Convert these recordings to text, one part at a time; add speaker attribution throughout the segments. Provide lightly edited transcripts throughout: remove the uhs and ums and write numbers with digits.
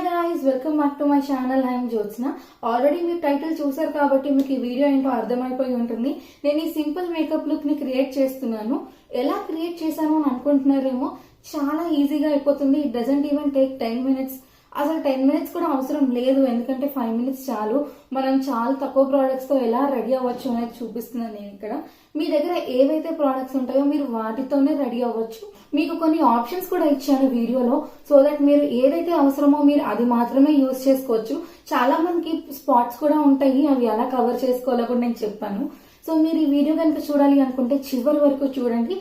Speaker 1: Hi guys, welcome back to my channel. I'm Jyotsna. Already మీరు title చూసారు కాబట్టి మీకు ఈ వీడియో ఏంటో అర్థమైపోయి ఉంటుంది. నేను ఈ సింపుల్ మేకప్ లుక్ ని క్రియేట్ చేస్తున్నాను. ఎలా క్రియేట్ చేశాను అని అనుకుంటున్నారేమో, చాలా ఈజీగా అయిపోతుంది. It doesn't even take 10 minutes. అసలు 10 minutes కూడా అవసరం లేదు, ఎందుకంటే 5 minutes చాలు. మనం చాలా తక్కువ ప్రోడక్ట్స్ తో ఎలా రెడీ అవ్వచ్చు అనేది చూపిస్తున్నాను నేను ఇక్కడ. మీ దగ్గర ఏవైతే ప్రోడక్ట్స్ ఉంటాయో మీరు వాటితోనే రెడీ అవ్వచ్చు. మీకు కొన్ని ఆప్షన్స్ కూడా ఇచ్చాను వీడియోలో, సో దట్ మీరు ఏదైతే అవసరమో మీరు అది మాత్రమే యూజ్ చేసుకోవచ్చు. చాలా మందికి స్పాట్స్ కూడా ఉంటాయి, అవి ఎలా కవర్ చేసుకోవాలో కూడా నేను చెప్పాను. సో మీరు ఈ వీడియో కనుక చూడాలి అనుకుంటే చివరి వరకు చూడండి.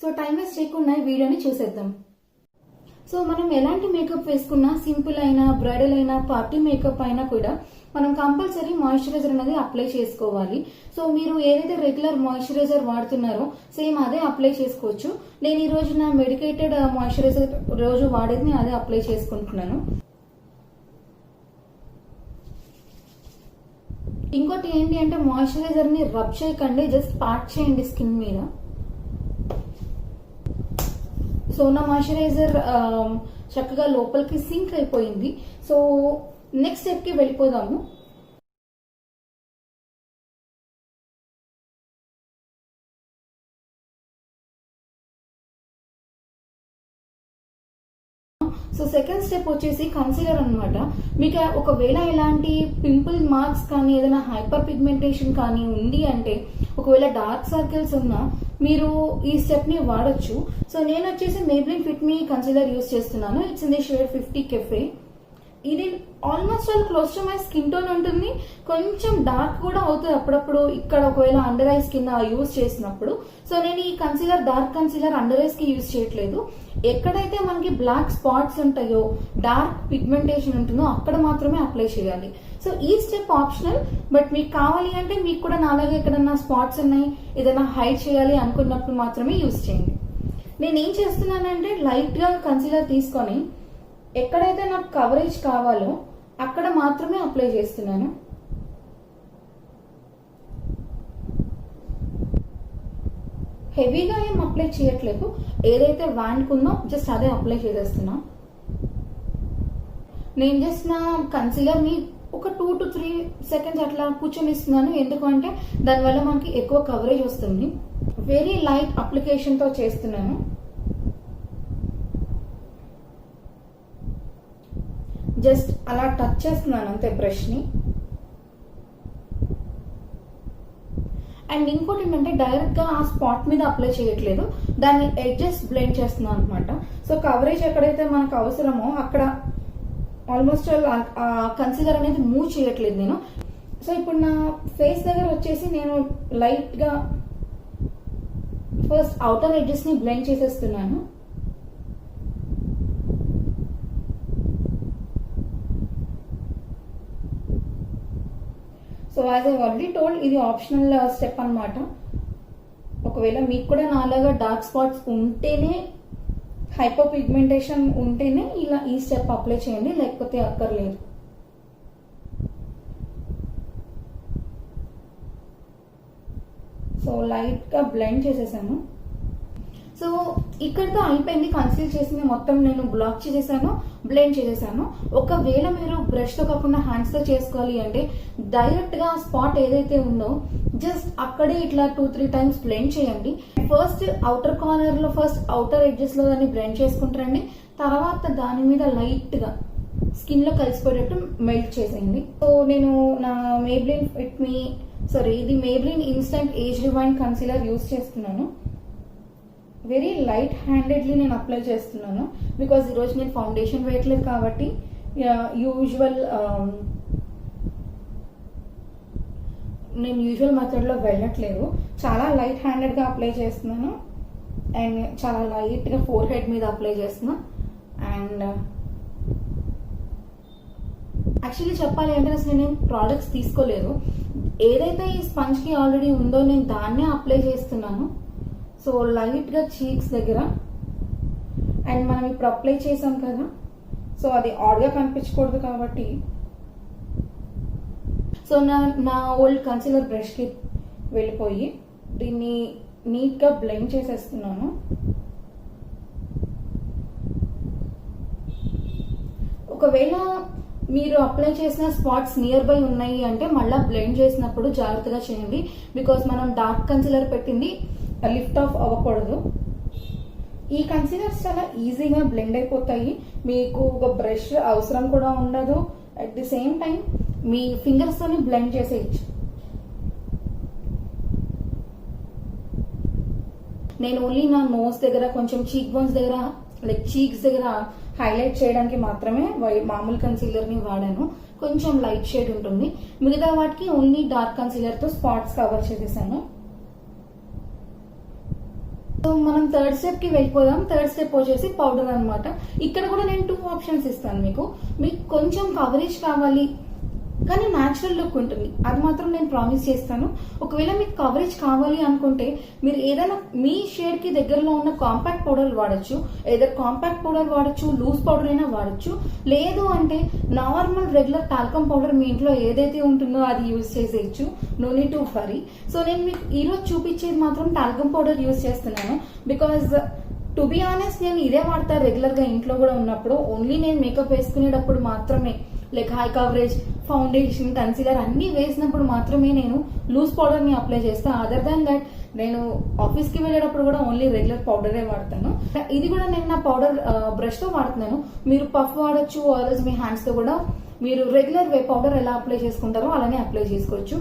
Speaker 1: సో టైం వేస్ట్ చేయకుండా ఈ వీడియోని చూసేద్దాం. సో మనం ఎలాంటి మేకప్ వేసుకున్నా, సింపుల్ అయినా, బ్రైడల్ అయినా, పార్టీ మేకప్ అయినా కూడా మనం కంపల్సరీ మాయిశ్చరైజర్ అనేది అప్లై చేసుకోవాలి. సో మీరు ఏదైతే రెగ్యులర్ మాయిశ్చరైజర్ వాడుతున్నారో సేమ్ అదే అప్లై చేసుకోవచ్చు. నేను ఈ రోజు నా మెడికేటెడ్ మాయిశ్చరైజర్ రోజు వాడేది అదే అప్లై చేసుకుంటున్నాను. ఇంకోటి ఏంటి అంటే, మాయిశ్చరైజర్ ని రబ్ చేయకండి, జస్ట్ పార్ట్ చేయండి స్కిన్ మీద. సో నా మాయిశ్చరైజర్ చక్కగా లోపలికి సింక్ అయిపోయింది. సో నెక్స్ట్ స్టెప్ కి వెళ్ళిపోదాము. సో సెకండ్ స్టెప్ వచ్చేసి కన్సీలర్ అనమాట. మీకు ఒకవేళ ఇలాంటి పింపుల్ మార్క్స్ కానీ, ఏదైనా హైపర్ పిగ్మెంటేషన్ కానీ ఉంది అంటే, ఒకవేళ డార్క్ సర్కిల్స్ ఉన్నా మీరు ఈ స్టెప్ ని వాడచ్చు. సో నేను వచ్చేసి మేబ్లిన్ ఫిట్ మీ కన్సీలర్ యూస్ చేస్తున్నాను. It's in the shade 50 Cafe. ఇది almost all close to my skin tone ఉంటుంది. కొంచెం డార్క్ కూడా అవుతుంది అప్పుడప్పుడు, ఇక్కడ ఒకవేళ అండర్ ఐస్ కింద యూజ్ చేసినప్పుడు. సో నేను ఈ concealer, dark concealer under eyes కి యూజ్ చేయట్లేదు. ఎక్కడైతే మనకి బ్లాక్ స్పాట్స్ ఉంటాయో, డార్క్ పిగ్మెంటేషన్ ఉంటుందో అక్కడ మాత్రమే అప్లై చేయాలి. సో ఈ స్టెప్ ఆప్షనల్, బట్ మీకు కావాలి అంటే మీకు కూడా నాలాగే ఎక్కడన్నా స్పాట్స్ ఉన్నాయి, ఏదైనా హైడ్ చేయాలి అనుకున్నప్పుడు మాత్రమే యూజ్ చేయండి. నేను ఏం చేస్తున్నానంటే, లైట్ గా కన్సీలర్ తీసుకొని ఎక్కడైతే నాకు కవరేజ్ కావాలో అక్కడ మాత్రమే అప్లై చేస్తున్నాను. హెవీగా ఏం అప్లై చేయట్లేదు, ఏదైతే వ్యాండ్ ఉందో జస్ట్ అదే అప్లై చేసేస్తున్నా. నేను జస్ట్ నా కన్సీలర్ ని ఒక 2 to 3 seconds అట్లా కూర్చొనిస్తున్నాను, ఎందుకంటే దానివల్ల మనకి ఎక్కువ కవరేజ్ వస్తుంది. వెరీ లైట్ అప్లికేషన్ తో చేస్తున్నాను. జస్ట్ అలా టచ్ చేస్తున్నాను అంతే బ్రష్ ని. అండ్ ఇంకోటి ఏంటంటే, డైరెక్ట్ గా ఆ స్పాట్ మీద అప్లై చేయట్లేదు, దాన్ని ఎడ్జెస్ బ్లెండ్ చేస్తున్నాను అనమాట. సో కవరేజ్ ఎక్కడైతే మనకు అవసరమో అక్కడ ఆల్మోస్ట్ కన్సీలర్ అనేది మూవ్ చేయట్లేదు నేను. సో ఇప్పుడు నా ఫేస్ దగ్గర వచ్చేసి నేను లైట్ గా ఫస్ట్ అవుటర్ ఎడ్జెస్ ని బ్లెండ్ చేసేస్తున్నాను. So as I already told, ఇది ఆప్షనల్ స్టెప్ అనమాట. ఒకవేళ మీకు కూడా నాలాగా డార్క్ స్పాట్స్ ఉంటేనే, హైపర్ పిగ్మెంటేషన్ ఉంటేనే ఇలా ఈ స్టెప్ అప్లై చేయండి, లేకపోతే అక్కర్లేదు. సో లైట్ గా బ్లెండ్ చేసేసాను. సో ఇక్కడితో అయిపోయింది. కన్సీల్ చేసింది మొత్తం నేను బ్లాక్ చేసేసాను, బ్లెండ్ చేసేసాను. ఒకవేళ మీరు బ్రష్ తో కాకుండా హ్యాండ్స్ తో చేసుకోవాలి అంటే, డైరెక్ట్ గా స్పాట్ ఏదైతే ఉందో జస్ట్ అక్కడే ఇట్లా 2-3 times బ్లెండ్ చేయండి. ఫస్ట్ అవుటర్ కార్నర్ లో, ఫస్ట్ అవుటర్ ఎడ్జెస్ లో దాన్ని బ్లెండ్ చేసుకుంటారండి. తర్వాత దాని మీద లైట్ గా స్కిన్ లో కలిసిపోయేటట్టు మెల్ట్ చేసేయండి. సో నేను నా మేబ్లిన్ ఫిట్ మీ ఇది Maybelline instant age rewind concealer use చేస్తున్నాను. వెరీ లైట్ హ్యాండెడ్లీ నేను అప్లై చేస్తున్నాను, బికాజ్ ఈరోజు నేను ఫౌండేషన్ వేయట్లేదు కాబట్టి నేను యూజువల్ మెథడ్ లో వెళ్ళట్లేదు. చాలా లైట్ హ్యాండెడ్ గా అప్లై చేస్తున్నాను. అండ్ చాలా లైట్ గా ఫోర్ హెడ్ మీద అప్లై చేస్తున్నా. అండ్ యాక్చువల్లీ చెప్పాలి అంటే, అసలు నేను ప్రోడక్ట్స్ తీసుకోలేదు. ఏదైతే ఈ స్పంజ్ కి ఆల్రెడీ ఉందో నేను దాన్నే అప్లై చేస్తున్నాను. సో లైట్ గా చీక్స్ దగ్గర, అండ్ మనం ఇప్పుడు అప్లై చేసాం కదా, సో అది ఆడ్ గా కనిపించకూడదు కాబట్టి సో నా ఓల్డ్ కన్సీలర్ బ్రష్ కి వెళ్ళిపోయి దీన్ని నీట్ గా బ్లెండ్ చేసేస్తున్నాను. ఒకవేళ మీరు అప్లై చేసిన స్పాట్స్ నియర్ బై ఉన్నాయి అంటే మళ్ళీ బ్లెండ్ చేసినప్పుడు జాగ్రత్తగా చేయండి, బికాస్ మనం డార్క్ కన్సిలర్ పెట్టింది లిఫ్ట్ ఆఫ్ అవ్వకూడదు. ఈ కన్సిలర్స్ చాలా ఈజీగా బ్లెండ్ అయిపోతాయి, మీకు ఒక బ్రష్ అవసరం కూడా ఉండదు. At the same time me fingers తోని బ్లెండ్ చేసేయచ్చు. నేను ఓన్లీ నా నోస్ దగ్గర, కొంచెం చీక్ బోన్స్ దగ్గర, లైక్ చీక్స్ దగ్గర హైలైట్ చేయడానికి మాత్రమే మామూలు కన్సీలర్ ని వాడాను. కొంచెం లైట్ షేడ్ ఉంటుంది, మిగతా వాటికి ఓన్లీ డార్క్ కన్సీలర్ తో స్పాట్స్ కవర్ చేసేసాను. సో మనం థర్డ్ స్టెప్ కి వెళ్ళిపోదాం. థర్డ్ స్టెప్ వచ్చేసి పౌడర్ అన్నమాట. ఇక్కడ కూడా నేను 2 ఆప్షన్స్ ఇస్తాను మీకు కొంచెం కవరేజ్ కావాలి కానీ న్యాచురల్ లుక్ ఉంటుంది, అది మాత్రం నేను ప్రామిస్ చేస్తాను. ఒకవేళ మీకు కవరేజ్ కావాలి అనుకుంటే మీరు ఏదైనా మీ షేడ్ కి దగ్గరలో ఉన్న కాంపాక్ట్ పౌడర్ వాడచ్చు. ఏదైనా కాంపాక్ట్ పౌడర్ వాడచ్చు, లూజ్ పౌడర్ అయినా వాడచ్చు. లేదు అంటే నార్మల్ రెగ్యులర్ టాల్కమ్ పౌడర్ మీ ఇంట్లో ఏదైతే ఉంటుందో అది యూజ్ చేసేయచ్చు. No need to worry. So నేను మీకు ఈరోజు చూపించేది మాత్రం టాల్కమ్ పౌడర్ యూజ్ చేస్తున్నాను. బికాజ్ టు బి ఆనెస్ట్ నేను ఇదే వాడతా రెగ్యులర్ గా ఇంట్లో కూడా ఉన్నప్పుడు. ఓన్లీ నేను మేకప్ వేసుకునేటప్పుడు మాత్రమే, like high coverage foundation concealer అన్ని వేసినప్పుడు మాత్రమే నేను లూజ్ పౌడర్ ని అప్లై చేస్తాను. అదర్ దాన్ దట్ నేను ఆఫీస్ కి వెళ్ళేటప్పుడు కూడా ఓన్లీ రెగ్యులర్ పౌడరే వాడతాను. ఇది కూడా నేను నా పౌడర్ బ్రష్ తో వాడుతున్నాను. మీరు పఫ్ వాడచ్చు, ఆల్వేస్ మీ హ్యాండ్స్ తో కూడా మీరు రెగ్యులర్ వే పౌడర్ ఎలా అప్లై చేసుకుంటారో అలానే అప్లై చేసుకోవచ్చు.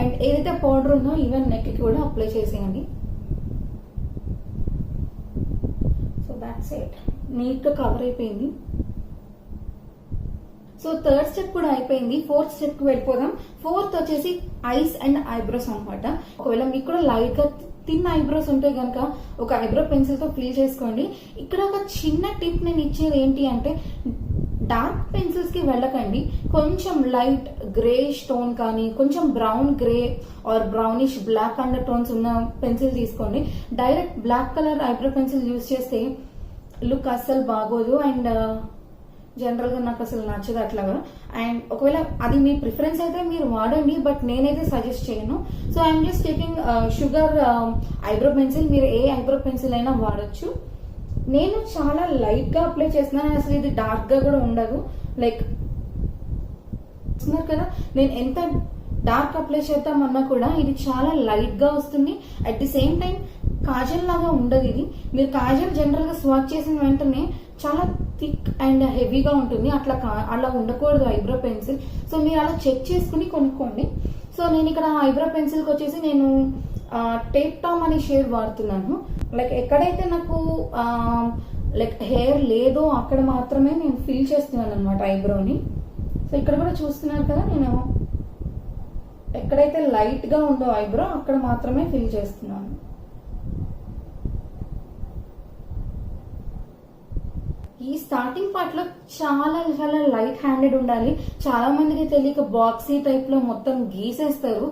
Speaker 1: అండ్ ఏదైతే పౌడర్ ఉందో ఈవెన్ నెక్ కి కూడా అప్లై చేసేయండి. సో దాట్స్ ఇట్, నీట్ గా కవర్ అయిపోయింది. సో థర్డ్ స్టెప్ కూడా అయిపోయింది. ఫోర్త్ స్టెప్ కి వెళ్ళిపోదాం. ఫోర్త్ వచ్చేసి ఐస్ అండ్ ఐబ్రోస్ అనమాట. ఒకవేళ మీకు కూడా లైట్ గా థిన్ ఐబ్రోస్ ఉంటే గనక ఒక ఐబ్రో పెన్సిల్ తో ఫిల్ చేసుకోండి. ఇక్కడ ఒక చిన్న టిప్ నేను ఇచ్చేది ఏంటి అంటే, డార్క్ పెన్సిల్స్ కి వెళ్ళకండి. కొంచెం లైట్ గ్రే స్టోన్ కానీ కొంచెం brown grey or brownish black undertones ఉన్న పెన్సిల్ తీసుకోండి. Direct black colour eyebrow pencil use చేస్తే లుక్ అస్సలు బాగోదు అండ్ జనరల్ గా నాకు అసలు నచ్చదు అట్లాగా. అండ్ ఒకవేళ అది మీ ప్రిఫరెన్స్ అయితే మీరు వాడండి, బట్ నేనైతే సజెస్ట్ చేయను. So I'm just taking sugar eyebrow pencil. మీరు ఏ ఐబ్రో పెన్సిల్ అయినా వాడచ్చు. నేను చాలా లైట్ గా అప్లై చేస్తున్నాను, అసలు ఇది డార్క్ గా కూడా ఉండదు. లైక్ చూస్తున్నారు కదా, నేను ఎంత డార్క్ అప్లై చేద్దామన్నా కూడా ఇది చాలా లైట్ గా వస్తుంది. At the same time Kajal లాగా ఉండదు ఇది. మీరు కాజల్ జనరల్ గా స్వాచ్ చేసిన వెంటనే చాలా థిక్ అండ్ హెవీగా ఉంటుంది, అలా ఉండకూడదు ఐబ్రో పెన్సిల్. సో మీరు అలా చెక్ చేసుకుని కొనుక్కోండి. సో నేను ఇక్కడ ఐబ్రో పెన్సిల్ కి వచ్చేసి నేను టేప్ టామ్ అనే షేడ్ వాడుతున్నాను. లైక్ ఎక్కడైతే నాకు లైక్ హెయిర్ లేదో అక్కడ మాత్రమే నేను ఫిల్ చేస్తున్నాను అనమాట ఐబ్రోని. సో ఇక్కడ కూడా చూస్తున్నారు కదా, నేను ఎక్కడైతే లైట్ గా ఉందో ఐబ్రో అక్కడ మాత్రమే ఫిల్ చేస్తున్నాను. ఈ స్టార్టింగ్ పార్ట్ లో చాలా చాలా లైట్ హ్యాండెడ్ ఉండాలి. చాలా మందికి తెలియక బాక్సీ టైప్ లో మొత్తం గీసేస్తారు.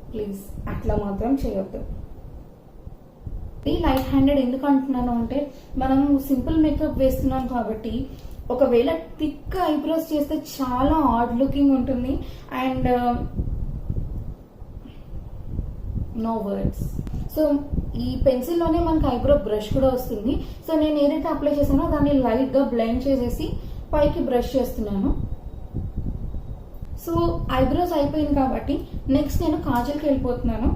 Speaker 1: ప్లీజ్ అట్లా మాత్రం చేయొద్దు. ఈ లైట్ హ్యాండెడ్ ఎందుకు అంటున్నాను అంటే, మనం సింపుల్ మేకప్ వేస్తున్నాం కాబట్టి ఒకవేళ థిక్ ఐబ్రోస్ చేస్తే చాలా ఆడ్ లుకింగ్ ఉంటుంది అండ్ నో వర్డ్స్. సో ఈ పెన్సిల్ లోనే మనకి ఐబ్రో బ్రష్ కూడా వస్తుంది. సో నేను ఏదైతే అప్లై చేశానో దాన్ని లైట్ గా బ్లెండ్ చేసేసి పైకి బ్రష్ చేస్తున్నాను. సో ఐబ్రోస్ అయిపోయింది కాబట్టి నెక్స్ట్ నేను కాజల్కి వెళ్ళిపోతున్నాను.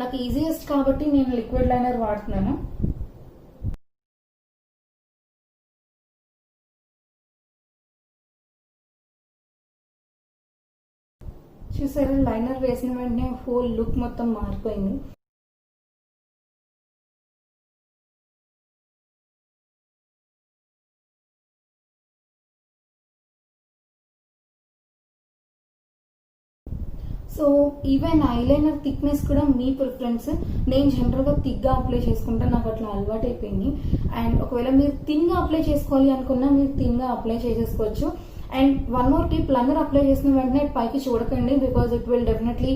Speaker 1: నాకు ఈజియెస్ట్ కాబట్టి నేను లిక్విడ్ లైనర్ వాడుతున్నాను. చూసారు, లైనర్ వేసిన వెంటనే హోల్ లుక్ మొత్తం మారిపోయింది. సో ఈవెన్ ఐలైనర్ థిక్నెస్ కూడా మీ ప్రిఫరెన్స్. నేను జనరల్ గా థిక్ గా అప్లై చేసుకుంటా, నాకు అట్లా అలవాటు అయిపోయింది. అండ్ ఒకవేళ మీరు థిన్ గా అప్లై చేసుకోవాలి అనుకున్నా మీరు థిన్ గా అప్లై చేసేసుకోవచ్చు. And one more tip, liner apply చేసిన వెంటనే పైకి చూడకండి, because it will definitely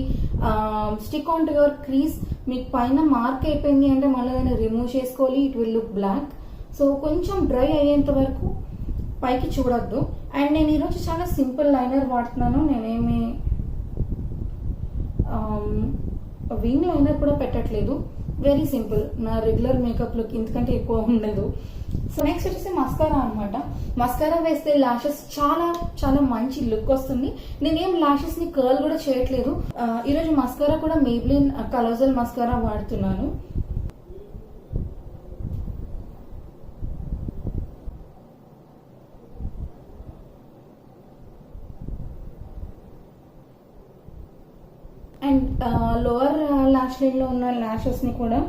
Speaker 1: stick on to your crease. మీకు పైన మార్క్ అయిపోయింది అంటే మళ్ళీ దాన్ని రిమూవ్ చేసుకోవాలి, it will look black. So కొంచెం డ్రై అయ్యేంత వరకు పైకి చూడొద్దు. అండ్ నేను ఈరోజు చాలా సింపుల్ లైనర్ వాడుతున్నాను, నేనేమి వింగ్ లైనర్ కూడా పెట్టట్లేదు. వెరీ సింపుల్, నా రెగ్యులర్ మేకప్ లుక్, ఇంతకంటే ఎక్కువ ఉండదు. సో నెక్స్ట్ వచ్చేసి మస్కారా అనమాట. మస్కారా వేస్తే లాషెస్ చాలా చాలా మంచి లుక్ వస్తుంది. నేనేం లాషెస్ ని కర్ల్ కూడా చేయట్లేదు. ఈరోజు మస్కారా కూడా మేబ్లిన్ కలోజల్ మస్కారా వాడుతున్నాను. అండ్ లోవర్ లాష్ లైన్ లో ఉన్న లాషెస్ ని కూడా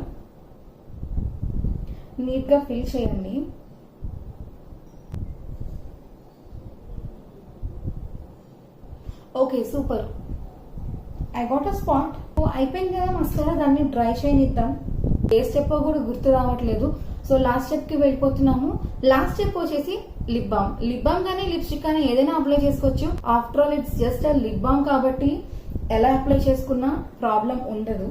Speaker 1: నీట్ గా ఫిల్ చేయండి. Okay, super, I got a spot. అయిపోయింది కదా మస్కారా, దాన్ని డ్రై చేయనిద్దాం. ఏ స్టెప్ కూడా గుర్తు రావట్లేదు. సో లాస్ట్ స్టెప్ కి వెళ్ళిపోతున్నాము. లాస్ట్ స్టెప్ వచ్చేసి లిప్ బామ్. లిప్ బామ్ కానీ లిప్స్టిక్ కానీ ఏదైనా అప్లై చేసుకోవచ్చు. After all it's just lip balm కాబట్టి ఎలా అప్లై చేసుకున్నా ప్రాబ్లం ఉండదు.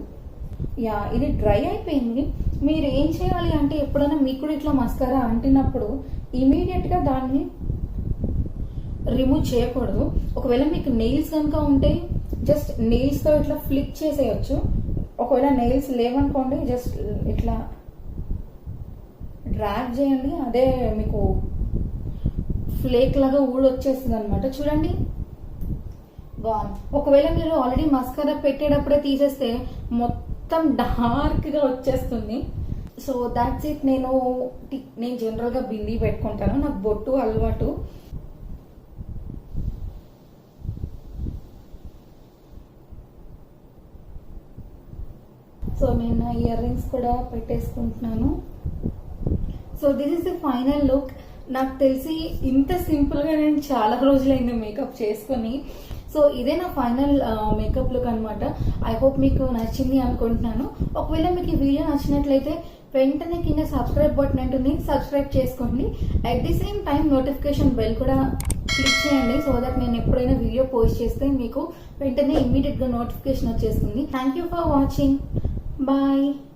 Speaker 1: యా, ఇది డ్రై అయిపోయింది. మీరు ఏం చేయాలి అంటే, ఎప్పుడైనా మీకు కూడా ఇట్లా మస్కారా అంటినప్పుడు ఇమీడియట్ గా దాన్ని రిమూవ్ చేయకూడదు. ఒకవేళ మీకు నెయిల్స్ కనుక ఉంటే జస్ట్ నెయిల్స్ తో ఇట్లా ఫ్లిక్ చేసేయచ్చు. ఒకవేళ నెయిల్స్ లేవనుకోండి, జస్ట్ ఇట్లా డ్రాగ్ చేయండి, అదే మీకు ఫ్లేక్ లాగా ఊడొచ్చేస్తుంది అనమాట. చూడండి, బాగుంది. ఒకవేళ మీరు ఆల్రెడీ మస్కారా పెట్టేటప్పుడే తీసేస్తే మొత్తం డార్క్ గా వచ్చేస్తుంది. So that's it. నేను జనరల్ గా బిందీ పెట్టుకుంటాను, నాకు బొట్టు అలవాటు. సో నేను నా ఇయర్ రింగ్స్ కూడా పెట్టేసుకుంటున్నాను. So this is the final look. నాకు తెలిసి ఇంత సింపుల్ గా నేను చాలా రోజులైంది మేకప్ చేసుకుని. సో ఇదే నా ఫైనల్ మేకప్ లుక్ అనమాట. ఐ హోప్ మీకు నచ్చింది అనుకుంటున్నాను. ఒకవేళ మీకు ఈ వీడియో నచ్చినట్లయితే వెంటనే కింద సబ్స్క్రైబ్ బటన్ ఉంటుంది, సబ్స్క్రైబ్ చేసుకోండి. At the same time notification bell కూడా క్లిక్ చేయండి, సో దట్ నేను ఎప్పుడైనా వీడియో పోస్ట్ చేస్తే మీకు వెంటనే ఇమ్మీడియట్ గా నోటిఫికేషన్ వచ్చేస్తుంది. Thank you for watching. Bye.